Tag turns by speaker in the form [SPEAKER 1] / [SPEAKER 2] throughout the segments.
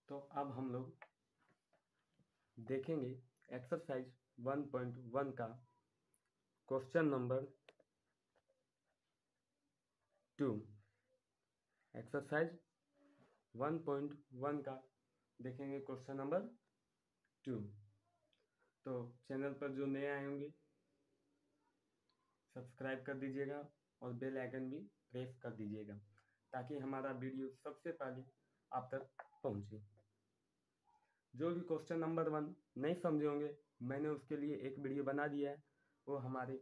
[SPEAKER 1] तो अब हम लोग देखेंगे एक्सरसाइज 1.1 का क्वेश्चन नंबर 2। एक्सरसाइज 1.1 का देखेंगे क्वेश्चन नंबर 2। तो चैनल पर जो नए आए होंगे सब्सक्राइब कर दीजिएगा और बेल आइकन भी प्रेस कर दीजिएगा ताकि हमारा वीडियो सबसे पहले आप तक पहुंचे। जो भी क्वेश्चन नंबर 1 नहीं समझे होंगे मैंने उसके लिए एक वीडियो बना दिया है, वो हमारे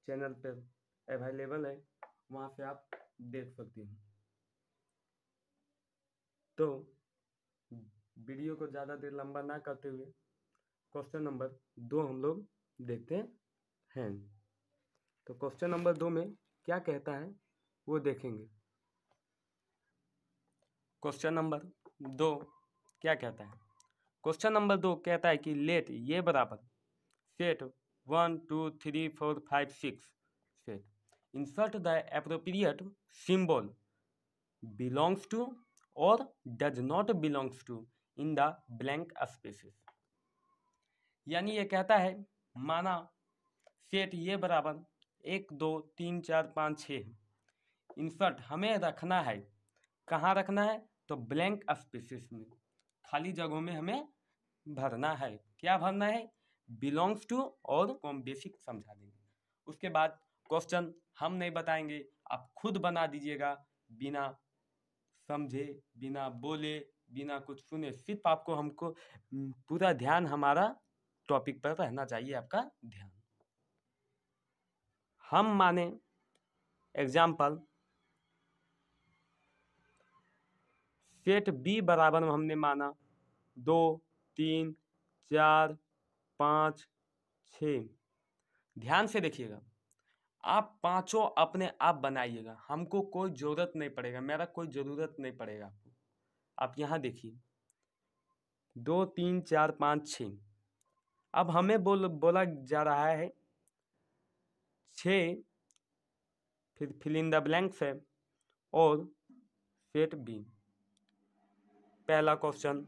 [SPEAKER 1] चैनल पर अवेलेबल है, वहाँ से आप देख सकते हैं। तो वीडियो को ज़्यादा देर लंबा ना करते हुए क्वेश्चन नंबर 2 हम लोग देखते हैं। तो क्वेश्चन नंबर 2 में क्या कहता है वो देखेंगे। क्वेश्चन नंबर 2 क्या कहता है? क्वेश्चन नंबर 2 कहता है कि लेट ये बराबर set 1 2 3 4 5 6 set insert the appropriate symbol belongs to or does not belongs to in the blank spaces. यानी ये कहता है माना सेट ये बराबर 1 2 3 4 5 6 इंसर्ट हमें रखना है, कहाँ रखना है? तो ब्लैंक स्पेसेस में, खाली जगहों में हमें भरना है। क्या भरना है? बिलोंग्स टू और हम बेसिक समझा देंगे। उसके बाद क्वेश्चन हम नहीं बताएंगे, आप खुद बना दीजिएगा बिना समझे, बिना बोले, बिना कुछ सुने। सिर्फ आपको हमको पूरा ध्यान हमारा टॉपिक पर रहना चाहिए, आपका ध्यान। हम माने एग्जाम्पल सेट बी बराबर में हमने माना 2 3 4 5 6। ध्यान से देखिएगा, आप पांचों अपने आप बनाइएगा, हमको कोई ज़रूरत नहीं पड़ेगा, मेरा कोई ज़रूरत नहीं पड़ेगा आपको। आप यहाँ देखिए 2 3 4 5 6। अब हमें बोला जा रहा है 6 फिर फिल इन द ब्लैंक्स है और सेट बी, पहला क्वेश्चन।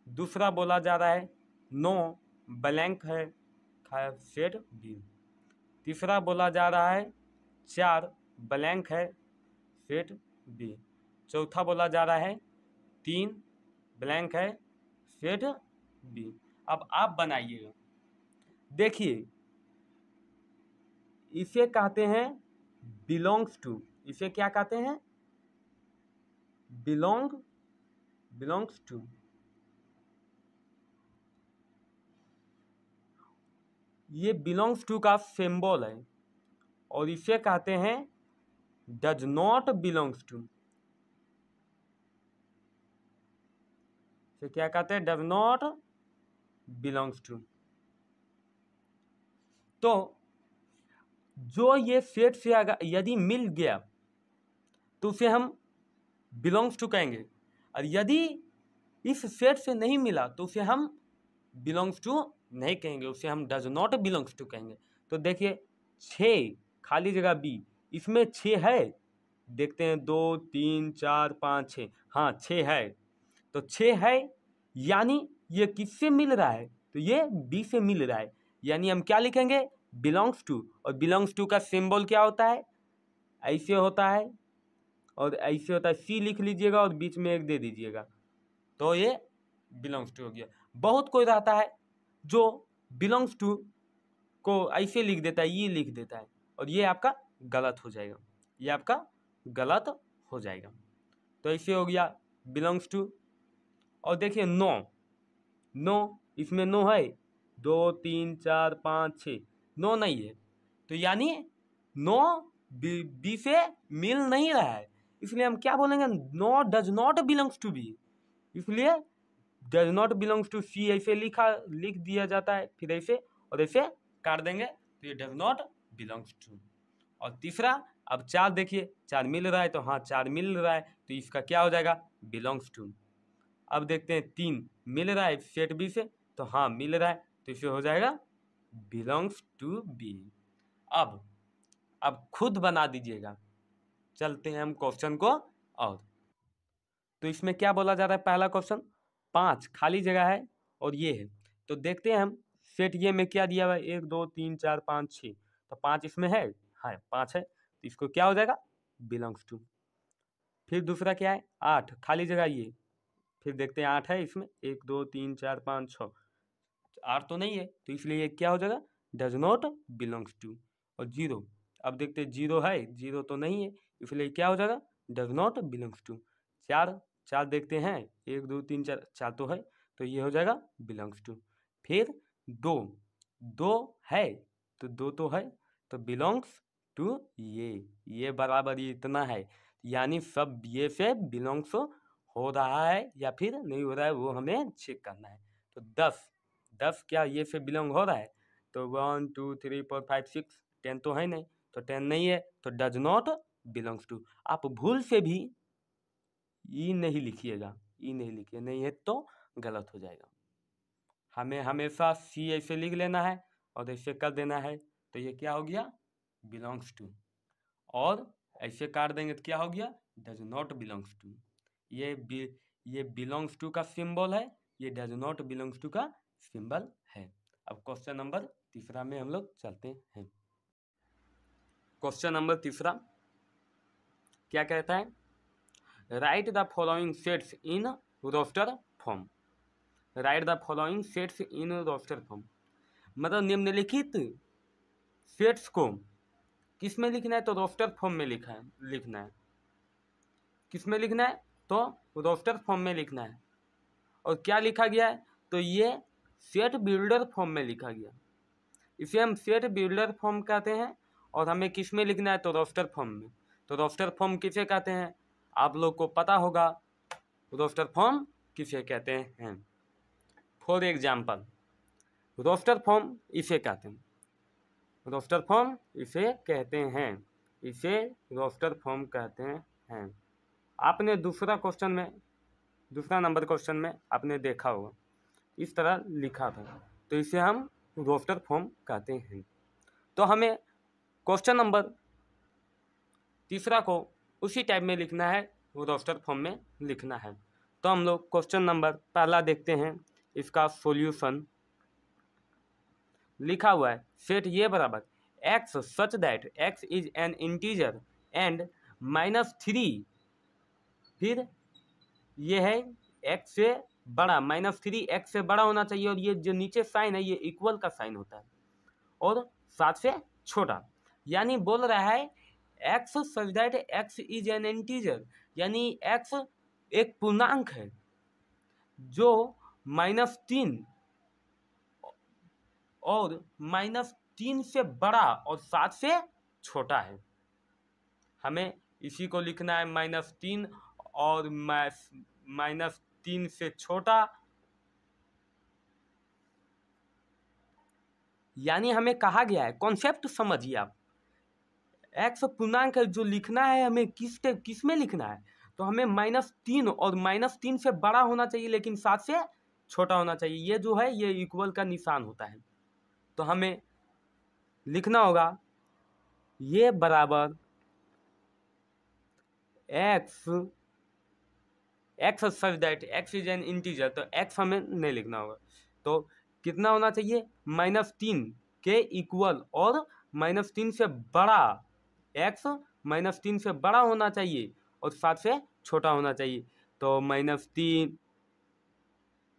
[SPEAKER 1] दूसरा बोला जा रहा है 9 ब्लैंक है सेट बी। तीसरा बोला जा रहा है 4 ब्लैंक है सेट बी। चौथा बोला जा रहा है 3 ब्लैंक है सेट बी। अब आप बनाइएगा, देखिए इसे कहते हैं बिलोंग्स टू। इसे क्या कहते हैं? Belongs to. ये बिलोंग्स टू का सिंबल है और इसे कहते हैं डज नॉट बिलोंग्स टू। इसे क्या कहते हैं? Does not belongs to. तो जो ये सेट से अगर यदि मिल गया तो उसे हम बिलोंग्स टू कहेंगे, और यदि इस सेट से नहीं मिला तो उसे हम बिलोंग्स टू नहीं कहेंगे, उसे हम डज नॉट बिलोंग्स टू कहेंगे। तो देखिए 6 खाली जगह बी, इसमें 6 है, देखते हैं 2 3 4 5 6। हाँ 6 है, तो 6 है यानी ये किससे मिल रहा है? तो ये बी से मिल रहा है, यानी हम क्या लिखेंगे? Belongs to. और बिलोंग्स टू का सिंबल क्या होता है? ऐसे होता है और ऐसे होता है, सी लिख लीजिएगा और बीच में एक दे दीजिएगा, तो ये बिलोंग्स टू हो गया। बहुत कोई रहता है जो बिलोंग्स टू को ऐसे लिख देता है, ये लिख देता है, और ये आपका गलत हो जाएगा, ये आपका गलत हो जाएगा। तो ऐसे हो गया बिलोंग्स टू। और देखिए 9 इसमें 9 है, 2 3 4 5 6, 9 नहीं है, तो यानी 9 बी से मिल नहीं रहा है, इसलिए हम क्या बोलेंगे? No does not belongs to B. इसलिए does not belongs to C ऐसे लिख दिया जाता है, फिर ऐसे और ऐसे काट देंगे, तो ये डज नॉट बिलोंग्स टू। और तीसरा, अब 4 देखिए, 4 मिल रहा है, तो हाँ 4 मिल रहा है, तो इसका क्या हो जाएगा? Belongs to. अब देखते हैं 3 मिल रहा है सेट बी से, तो हाँ मिल रहा है, तो इसे हो जाएगा बिलोंग्स टू बी। अब खुद बना दीजिएगा। चलते हैं हम क्वेश्चन को और। तो इसमें क्या बोला जा रहा है? पहला क्वेश्चन 5 खाली जगह है और ये है। तो देखते हैं हम सेट ये में क्या दिया हुआ है, 1 2 3 4 5 6, तो 5 इसमें है, 5 है, तो इसको क्या हो जाएगा, बिलोंग्स टू। फिर दूसरा क्या है, 8 खाली जगह ये, फिर देखते हैं 8 है इसमें, 1 2 3 4 5 6, 8 तो नहीं है, तो इसलिए ये क्या हो जाएगा, डज नॉट बिलोंग्स टू। और 0, अब देखते हैं 0 है, 0 तो नहीं है, इसलिए क्या हो जाएगा, डज नॉट बिलोंग्स टू। 4 देखते हैं, 1 2 3 4, 4 तो है, तो ये हो जाएगा बिलोंग्स टू। फिर 2 है, तो 2 तो है, तो बिलोंग्स टू ये बराबर ये इतना है, यानी सब ये से बिलोंग्स हो रहा है या फिर नहीं हो रहा है, वो हमें चेक करना है। तो 10 क्या ये से बिलोंग हो रहा है, तो 1 2 3 4 5 6, 10 तो है नहीं, तो 10 नहीं है, तो डज नॉट बिलोंग्स टू। आप भूल से भी ई नहीं लिखिएगा, ई नहीं लिखिए, नहीं है तो गलत हो जाएगा। हमें हमेशा सी ऐसे लिख लेना है और ऐसे कर देना है, तो ये क्या हो गया, बिलोंग्स टू। और ऐसे काट देंगे तो क्या हो गया, डज नॉट बिलोंग्स टू। ये बिलोंग्स टू का सिंबल है, ये डज नॉट बिलोंग्स टू का सिंबल है। अब क्वेश्चन नंबर 3 में हम लोग चलते हैं। क्वेश्चन नंबर 3 क्या कहता है, write the following sets in roster form. Write the following sets in roster form, मतलब निम्नलिखित सेट्स को किस में लिखना है, तो रोस्टर फॉर्म में लिखना है। किस में लिखना है, तो रोस्टर फॉर्म में लिखना है। और क्या लिखा गया है, तो ये सेट बिल्डर फॉर्म में लिखा गया, इसे हम सेट बिल्डर फॉर्म कहते हैं। और हमें किस में लिखना है, तो रोस्टर फॉर्म में। तो रोस्टर फॉर्म किसे कहते हैं, आप लोग को पता होगा रोस्टर फॉर्म किसे कहते हैं। फॉर एग्जाम्पल रोस्टर फॉर्म इसे कहते हैं, रोस्टर फॉर्म इसे कहते हैं, इसे रोस्टर फॉर्म कहते हैं। आपने दूसरा नंबर क्वेश्चन में आपने देखा होगा, इस तरह लिखा था, तो इसे हम रोस्टर फॉर्म कहते हैं। तो हमें क्वेश्चन नंबर 3 को उसी टाइप में लिखना है, रोस्टर फॉर्म में लिखना है। तो हम लोग क्वेश्चन नंबर पहला देखते हैं, इसका सॉल्यूशन लिखा हुआ है, सेट ये बराबर x such that x is an integer and -3, फिर ये है x से बड़ा, -3 x से बड़ा होना चाहिए, और ये जो नीचे साइन है ये इक्वल का साइन होता है, और 7 से छोटा। यानी बोल रहा है x such that x is an integer, यानी x एक पूर्णांक है जो -3 और -3 से बड़ा और 7 से छोटा है। हमें इसी को लिखना है, -3 और -3 से छोटा, यानी हमें कहा गया है, कॉन्सेप्ट समझिए आप, एक्स पूर्णांक है जो लिखना है, हमें किस में लिखना है, तो हमें -3 और -3 से बड़ा होना चाहिए लेकिन 7 से छोटा होना चाहिए। ये जो है ये इक्वल का निशान होता है, तो हमें लिखना होगा ये बराबर x such that x is an integer, तो x हमें नहीं लिखना होगा, तो कितना होना चाहिए, -3 के इक्वल और -3 से बड़ा, x -3 से बड़ा होना चाहिए और 7 से छोटा होना चाहिए। तो -3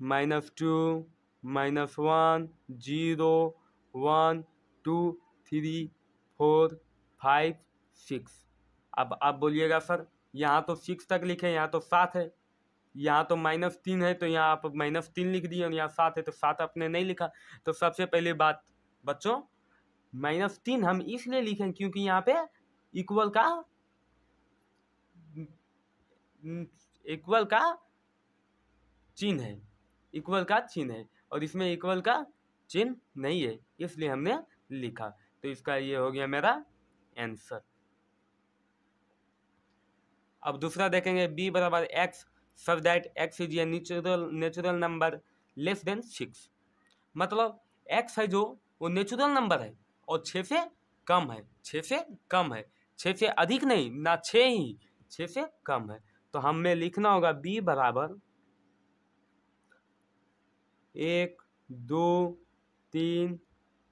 [SPEAKER 1] -2 -1 0 1 2 3 4 5 6। अब आप बोलिएगा सर यहाँ तो 6 तक लिखे, यहाँ तो 7 है, यहाँ तो -3 है, तो यहाँ आप -3 लिख दिए, और यहाँ 7 है तो 7 आपने नहीं लिखा। तो सबसे पहले बात बच्चों, -3 हम इसलिए लिखें क्योंकि यहाँ पे इक्वल का चिन्ह है, इक्वल का चिन्ह है, और इसमें इक्वल का चिन्ह नहीं है, इसलिए हमने लिखा। तो इसका ये हो गया मेरा आंसर। अब दूसरा देखेंगे, b बराबर x such that x is a natural number less than 6, मतलब x है जो वो नेचुरल नंबर है और 6 से कम है, 6 से कम है, 6 से अधिक नहीं, ना 6 ही, 6 से कम है। तो हमें लिखना होगा b बराबर 1 2 3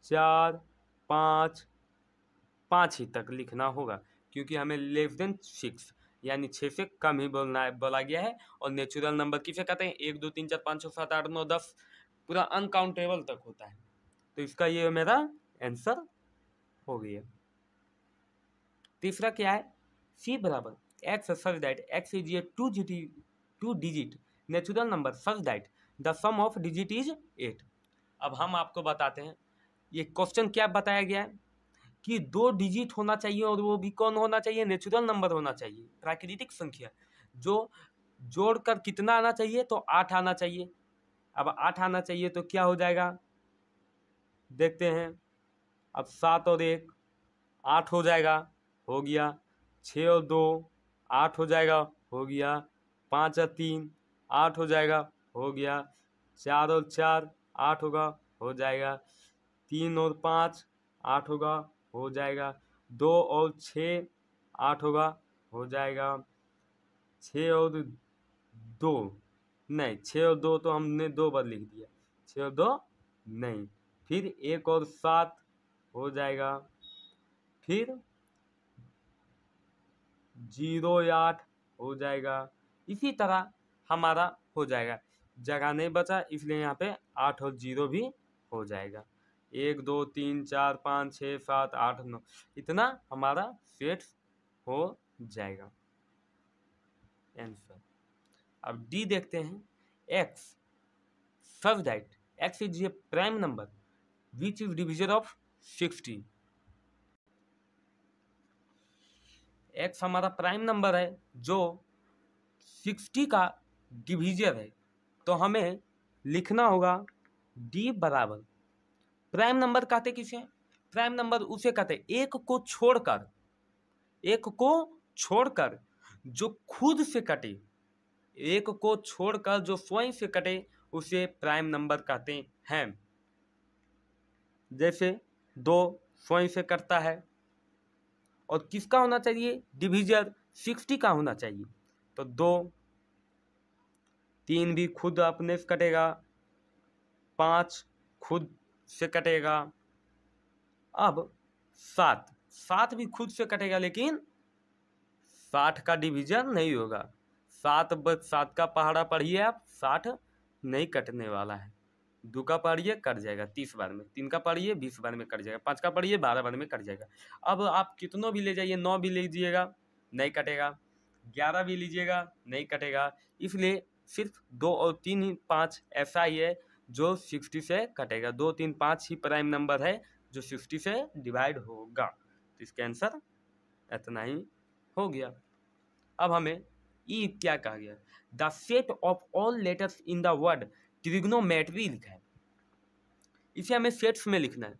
[SPEAKER 1] 4 5 5 ही तक लिखना होगा, क्योंकि हमें लेस देन 6 यानी 6 से कम ही बोला गया है। और नेचुरल नंबर किसे कहते हैं? 1 2 3 4 5 6 7 8 9 10 पूरा अनकाउंटेबल तक होता है। तो इसका ये मेरा आंसर हो गया। तीसरा क्या है? C बराबर x such that x is a two digit natural number such that the sum of digit is 8। अब हम आपको बताते हैं ये क्वेश्चन क्या बताया गया है कि 2 डिजिट होना चाहिए, और वो भी कौन होना चाहिए? नेचुरल नंबर होना चाहिए, प्राकृतिक संख्या, जो जोड़कर कितना आना चाहिए? तो 8 आना चाहिए। अब 8 आना चाहिए तो क्या हो जाएगा देखते हैं। अब 7 और 1 8 हो जाएगा, हो गया। 6 और 2 8 हो जाएगा, हो गया। 5 और 3 8 हो जाएगा, हो गया। 4 और 4 8 होगा, हो जाएगा। 3 और 5 8 होगा, हो जाएगा। 2 और 6 8 होगा, हो जाएगा। 6 और 2 नहीं, 6 और 2 तो हमने 2 बार लिख दिया, 6 और 2 नहीं। फिर 1 और 7 हो जाएगा। फिर 0 8 हो जाएगा। इसी तरह हमारा हो जाएगा, जगह नहीं बचा इसलिए यहाँ पे 8 और 0 भी हो जाएगा। 1 2 3 4 5 6 7 8 9 इतना हमारा सेट हो जाएगा आंसर। अब डी देखते हैं। x such that x is a prime number which is divisor of 60। x हमारा प्राइम नंबर है जो 60 का डिविजर है, तो हमें लिखना होगा d बराबर, प्राइम नंबर कहते किसे? प्राइम नंबर उसे कहते एक को छोड़कर जो खुद से कटे, एक को छोड़कर जो स्वयं से कटे उसे प्राइम नंबर कहते हैं। जैसे 2 स्वयं से कटता है, और किसका होना चाहिए? डिविजर 60 का होना चाहिए। तो 2 3 भी खुद अपने से कटेगा, 5 खुद से कटेगा। अब 7 भी खुद से कटेगा, लेकिन 60 का डिवीजन नहीं होगा। 7 का पहाड़ा पढ़िए आप, 60 नहीं कटने वाला है। 2 का पढ़िए कट जाएगा 30 बार में, 3 का पढ़िए 20 बार में कट जाएगा, 5 का पढ़िए 12 बार में कट जाएगा। अब आप कितनों भी ले जाइए, 9 भी लीजिएगा नहीं कटेगा, 11 भी लीजिएगा नहीं कटेगा। इसलिए सिर्फ 2 और 3 5 ऐसा ही है जो 60 से कटेगा। 2 3 5 ही प्राइम नंबर है जो 60 से डिवाइड होगा। तो इसका आंसर इतना ही हो गया। अब हमें ई क्या कहा गया? The set of all letters in the word trigonometry लिखा है, इसे हमें सेट्स में लिखना है।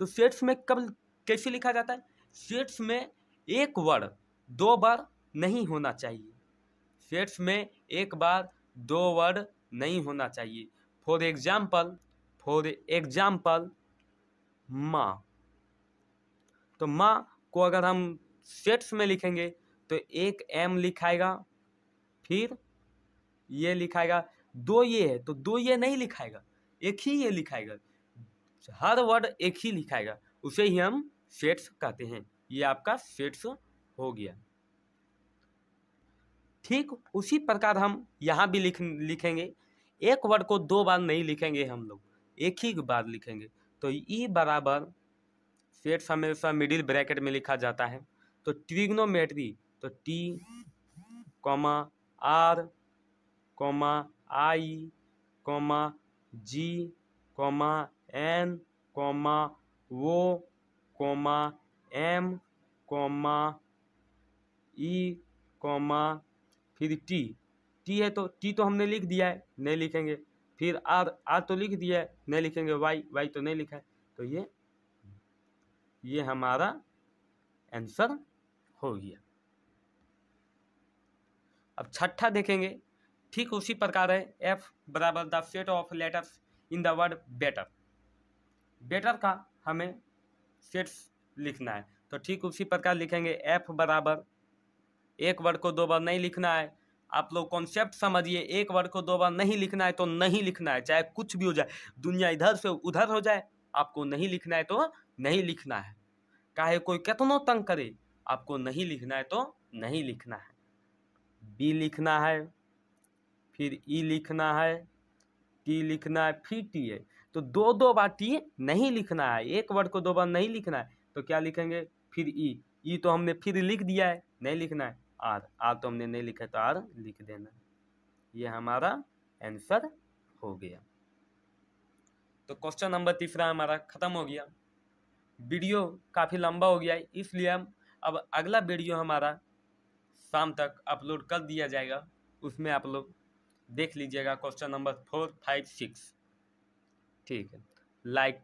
[SPEAKER 1] तो सेट्स में कब कैसे लिखा जाता है? सेट्स में एक वर्ड 2 बार नहीं होना चाहिए, सेट्स में एक बार 2 वर्ड नहीं होना चाहिए। फॉर एग्जाम्पल माँ, तो माँ को अगर हम सेट्स में लिखेंगे तो एक एम लिखाएगा, फिर ये लिखाएगा, 2 ये है तो 2 ये नहीं लिखाएगा, एक ही ये लिखाएगा, हर वर्ड एक ही लिखाएगा, उसे ही हम सेट्स कहते हैं। ये आपका सेट्स हो गया। ठीक उसी प्रकार हम यहाँ भी लिखेंगे, एक वर्ड को 2 बार नहीं लिखेंगे हम लोग, एक ही बार लिखेंगे। तो ई बराबर सेट्स हमेशा मिडिल ब्रैकेट में लिखा जाता है। तो ट्रिग्नोमेट्री, तो T comma R comma I comma G comma N comma O comma M comma E comma फिर टी है तो टी तो हमने लिख दिया है, नहीं लिखेंगे। फिर आर तो लिख दिया है, नहीं लिखेंगे। वाई तो नहीं लिखा है, तो ये हमारा आंसर हो गया। अब छठा देखेंगे, ठीक उसी प्रकार है। एफ बराबर the set of letters in the word better, better का हमें सेट्स लिखना है। तो ठीक उसी प्रकार लिखेंगे, एफ बराबर एक वर्ड को 2 बार नहीं लिखना है, आप लोग कॉन्सेप्ट समझिए, एक वर्ड को 2 बार नहीं लिखना है तो नहीं लिखना है, चाहे कुछ भी हो जाए, दुनिया इधर से उधर हो जाए, आपको नहीं लिखना है तो नहीं लिखना है। चाहे कोई कितना तंग करे, आपको नहीं लिखना है तो नहीं लिखना है। बी लिखना है, फिर ई लिखना है, टी लिखना है, फिर टी है। तो 2 बार टी नहीं लिखना है, एक वर्ड को 2 बार नहीं लिखना है। तो क्या लिखेंगे, फिर ई तो हमने फिर लिख दिया है, नहीं लिखना है। आर तो हमने नहीं लिखा है तो आर लिख देना है। ये हमारा आंसर हो गया। तो क्वेश्चन नंबर 3 हमारा खत्म हो गया। वीडियो काफ़ी लंबा हो गया है, इसलिए हम अब अगला वीडियो हमारा शाम तक अपलोड कर दिया जाएगा, उसमें आप लोग देख लीजिएगा क्वेश्चन नंबर 4, 5, 6। ठीक है, लाइक